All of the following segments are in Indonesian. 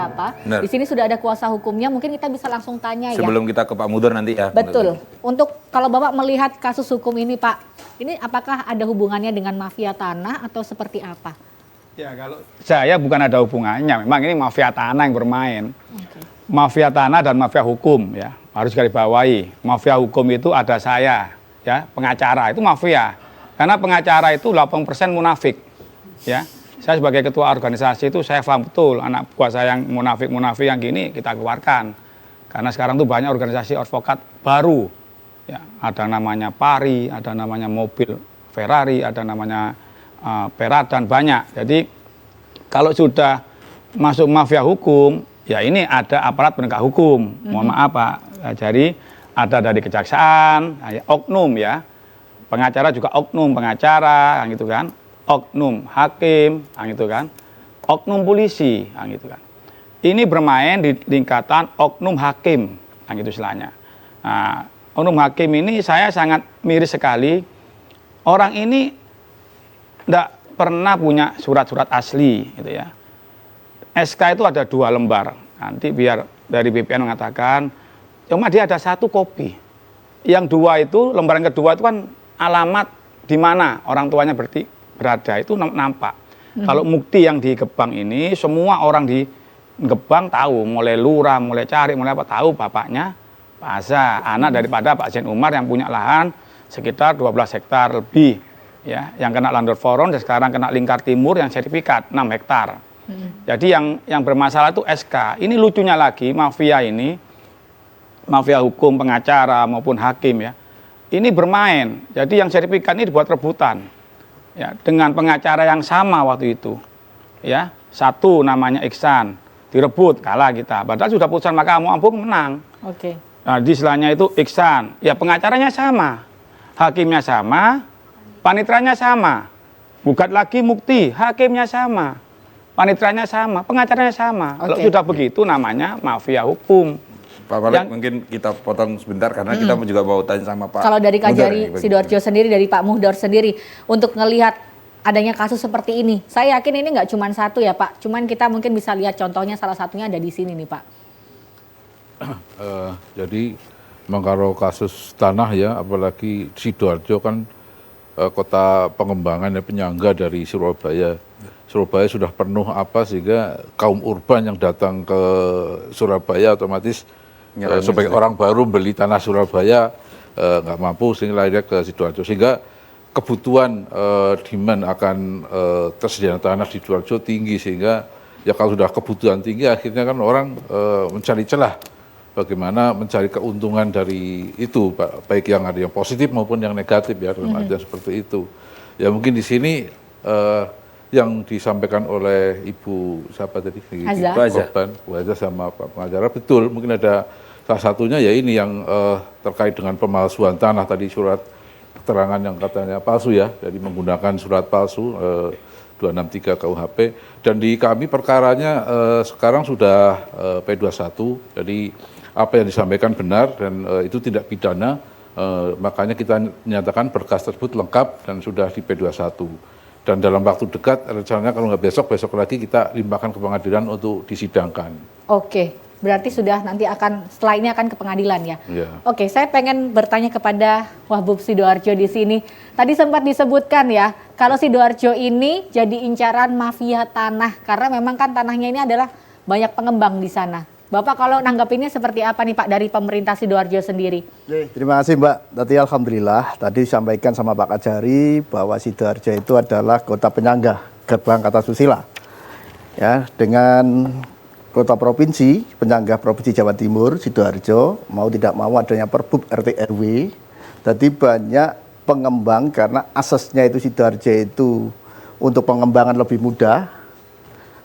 apa. Benar. Di sini sudah ada kuasa hukumnya, mungkin kita bisa langsung tanya ya. Sebelum kita ke Pak Mudor nanti ya. Betul. Untuk kalau Bapak melihat kasus hukum ini Pak, ini apakah ada hubungannya dengan mafia tanah atau seperti apa? Ya kalau saya bukan ada hubungannya, memang ini mafia tanah yang bermain. Okay. Mafia tanah dan mafia hukum ya, harus digarisbawahi. Mafia hukum itu ada saya, ya, pengacara itu mafia. Karena pengacara itu 80% munafik, ya. Saya sebagai ketua organisasi itu saya paham betul anak buah saya yang munafik yang gini kita keluarkan. Karena sekarang tuh banyak organisasi advokat baru, ya, ada namanya Pari, ada namanya mobil Ferrari, ada namanya Peradan, banyak. Jadi kalau sudah masuk mafia hukum, ya ini ada aparat penegak hukum. Mohon maaf Pak, jadi ada dari kejaksaan, oknum ya, pengacara juga oknum pengacara, gitu kan. Oknum hakim, gitu kan, oknum polisi, gitu kan. Ini bermain di tingkatan oknum hakim, gitu istilahnya. Nah, oknum hakim ini saya sangat miris sekali. Orang ini tidak pernah punya surat-surat asli, gitu ya. SK itu ada 2 lembar. Nanti biar dari BPN mengatakan, cuma dia ada 1 kopi. Yang 2 itu, lembar yang kedua itu kan alamat di mana orang tuanya berada itu nampak. Kalau Mukti yang di Gebang ini semua orang di Gebang tahu, mulai lurah, mulai cari, mulai apa tahu bapaknya Pak Aza, anak daripada Pak Zain Umar yang punya lahan sekitar 12 hektar lebih, ya, yang kena Landor Forum dan sekarang kena Lingkar Timur yang sertifikat 6 hektar. Jadi yang bermasalah itu SK. Ini lucunya lagi mafia ini, mafia hukum, pengacara maupun hakim ya, ini bermain. Jadi yang sertifikat ini dibuat rebutan. Ya, dengan pengacara yang sama waktu itu, ya, satu namanya Iksan, direbut kalah kita. Padahal sudah putusan Mahkamah Agung menang. Oke. Nah, di istilahnya itu Iksan, ya pengacaranya sama, hakimnya sama, panitranya sama, gugat lagi Mukti, hakimnya sama, panitranya sama, pengacaranya sama. Kalau sudah begitu namanya mafia hukum. Pak Malik, mungkin kita potong sebentar karena kita juga mau tanya sama Pak. Kalau dari Kajari Mudor, Sidoarjo sendiri, dari Pak Muhdor sendiri, untuk ngelihat adanya kasus seperti ini, saya yakin ini nggak cuma satu ya Pak, cuman kita mungkin bisa lihat contohnya, salah satunya ada di sini nih Pak. Jadi kalau kasus tanah ya, apalagi Sidoarjo kan kota pengembangan ya, penyangga dari Surabaya. Surabaya sudah penuh sehingga kaum urban yang datang ke Surabaya otomatis sebagai orang baru beli tanah Surabaya nggak mampu sehingga akhirnya ke Sidoarjo, sehingga kebutuhan demand akan tersediaan tanah di Sidoarjo tinggi, sehingga ya kalau sudah kebutuhan tinggi akhirnya kan orang mencari celah bagaimana mencari keuntungan dari itu, baik yang ada yang positif maupun yang negatif ya, dalam artian seperti itu. Ya mungkin di sini yang disampaikan oleh Ibu siapa tadi? Korban, Bu Aza sama Pak pengacara betul. Mungkin ada salah satunya ya ini yang terkait dengan pemalsuan tanah tadi, surat keterangan yang katanya palsu ya, jadi menggunakan surat palsu 263 KUHP. Dan di kami perkaranya sekarang sudah P21, jadi apa yang disampaikan benar dan itu tidak pidana, makanya kita menyatakan berkas tersebut lengkap dan sudah di P21. Dan dalam waktu dekat, rencananya kalau nggak besok lagi kita limpahkan ke pengadilan untuk disidangkan. Oke, berarti sudah nanti setelah ini akan ke pengadilan ya? Yeah. Oke, saya pengen bertanya kepada Wahbub Sidoarjo di sini. Tadi sempat disebutkan ya, kalau Sidoarjo ini jadi incaran mafia tanah, karena memang kan tanahnya ini adalah banyak pengembang di sana. Bapak kalau nanggapinnya seperti apa nih Pak dari pemerintah Sidoarjo sendiri? Terima kasih Mbak. Tadi alhamdulillah tadi disampaikan sama Pak Kajari bahwa Sidoarjo itu adalah kota penyangga gerbang Kartasusila. Ya, dengan kota provinsi, penyangga Provinsi Jawa Timur, Sidoarjo, mau tidak mau adanya Perbub RT RW. Jadi banyak pengembang karena asasnya itu Sidoarjo itu untuk pengembangan lebih mudah.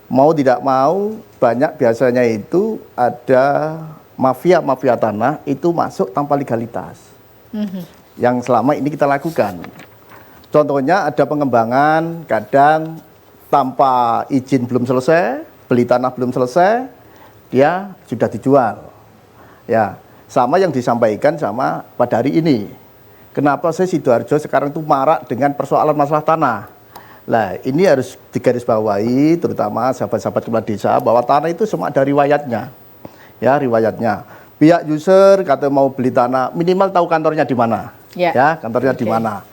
Mau tidak mau banyak biasanya itu ada mafia tanah itu masuk tanpa legalitas. Yang selama ini kita lakukan. Contohnya ada pengembangan kadang tanpa izin belum selesai, beli tanah belum selesai, dia sudah dijual. Ya, sama yang disampaikan sama pada hari ini. Kenapa saya Sidoarjo sekarang itu marak dengan persoalan masalah tanah? Nah, ini harus digarisbawahi, terutama sahabat-sahabat kepala desa, bahwa tanah itu semua ada riwayatnya. Ya, riwayatnya. Pihak user kata mau beli tanah, minimal tahu kantornya di mana. Ya, kantornya di mana.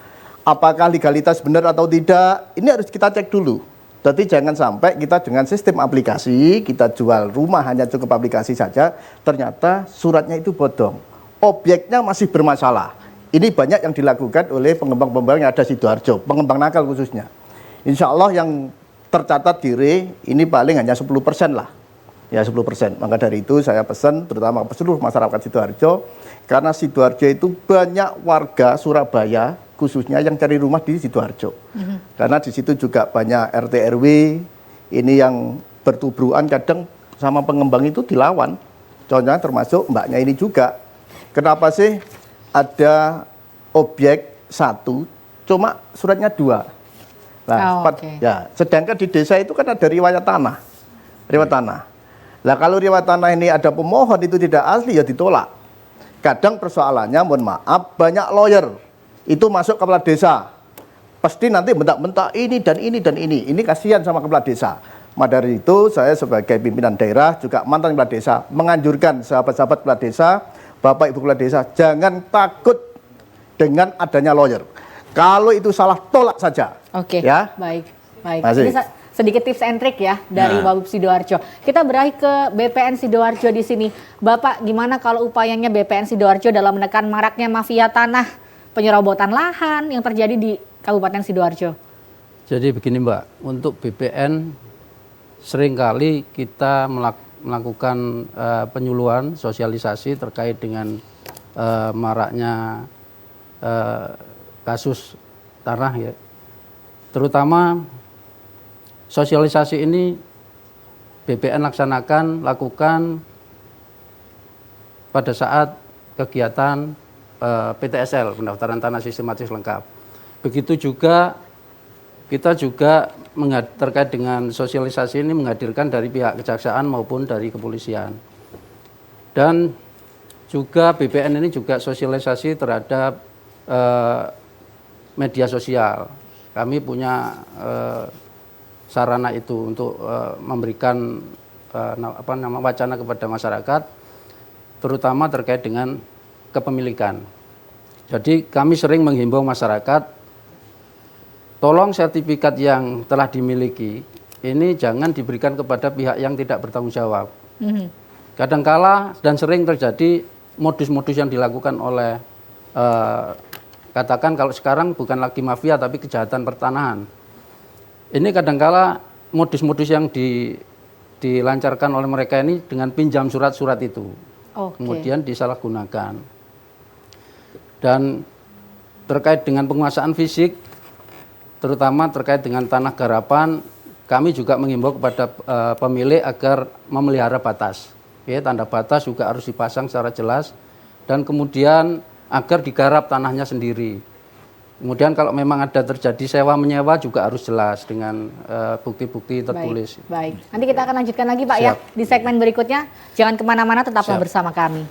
Apakah legalitas benar atau tidak, ini harus kita cek dulu. Jadi jangan sampai kita dengan sistem aplikasi, kita jual rumah hanya cukup aplikasi saja, ternyata suratnya itu bodong. Objeknya masih bermasalah. Ini banyak yang dilakukan oleh pengembang-pengembang yang ada di Sidoarjo, pengembang nakal khususnya. Insya Allah yang tercatat di RE ini paling hanya 10% lah. Ya 10%. Maka dari itu saya pesan terutama ke seluruh masyarakat Sidoarjo, karena Sidoarjo itu banyak warga Surabaya khususnya yang cari rumah di Sidoarjo. Karena di situ juga banyak RT RW ini yang bertubruan, kadang sama pengembang itu dilawan. Contohnya termasuk mbaknya ini juga. Kenapa sih ada objek satu cuma suratnya 2? Nah, ya, sedangkan di desa itu kan ada riwayat tanah. Riwayat tanah. Nah, kalau riwayat tanah ini ada pemohon itu tidak asli ya ditolak. Kadang persoalannya, mohon maaf, banyak lawyer itu masuk kepala desa. Pasti nanti bentak-bentak ini dan ini dan ini. Ini kasihan sama kepala desa. Maka dari itu saya sebagai pimpinan daerah juga mantan kepala desa menganjurkan sahabat-sahabat kepala desa, Bapak Ibu kepala desa, jangan takut dengan adanya lawyer. Kalau itu salah, tolak saja. Oke, ya? baik. Masih. Ini sedikit tips and trick ya dari Wabub Sidoarjo. Kita beralih ke BPN Sidoarjo di sini. Bapak, gimana kalau upayanya BPN Sidoarjo dalam menekan maraknya mafia tanah, penyerobotan lahan yang terjadi di Kabupaten Sidoarjo? Jadi begini Mbak, untuk BPN seringkali kita melakukan penyuluhan, sosialisasi terkait dengan maraknya kasus tanah ya. Terutama sosialisasi ini BPN lakukan pada saat kegiatan PTSL, pendaftaran tanah sistematis lengkap. Begitu juga kita juga terkait dengan sosialisasi ini menghadirkan dari pihak kejaksaan maupun dari kepolisian. Dan juga BPN ini juga sosialisasi terhadap media sosial. Kami punya sarana itu untuk memberikan wacana kepada masyarakat, terutama terkait dengan kepemilikan. Jadi kami sering menghimbau masyarakat, tolong sertifikat yang telah dimiliki ini jangan diberikan kepada pihak yang tidak bertanggung jawab. Kadangkala dan sering terjadi modus-modus yang dilakukan oleh katakan kalau sekarang bukan lagi mafia tapi kejahatan pertanahan. Ini kadangkala modus-modus yang dilancarkan oleh mereka ini dengan pinjam surat-surat itu. Kemudian disalahgunakan. Dan terkait dengan penguasaan fisik, terutama terkait dengan tanah garapan, kami juga mengimbau kepada pemilik agar memelihara batas. Ya, tanda batas juga harus dipasang secara jelas dan kemudian agar digarap tanahnya sendiri. Kemudian kalau memang ada terjadi sewa menyewa juga harus jelas dengan bukti-bukti tertulis. Baik. Nanti kita akan lanjutkan lagi Pak. Siap. Ya di segmen berikutnya. Jangan kemana-mana, tetaplah bersama kami.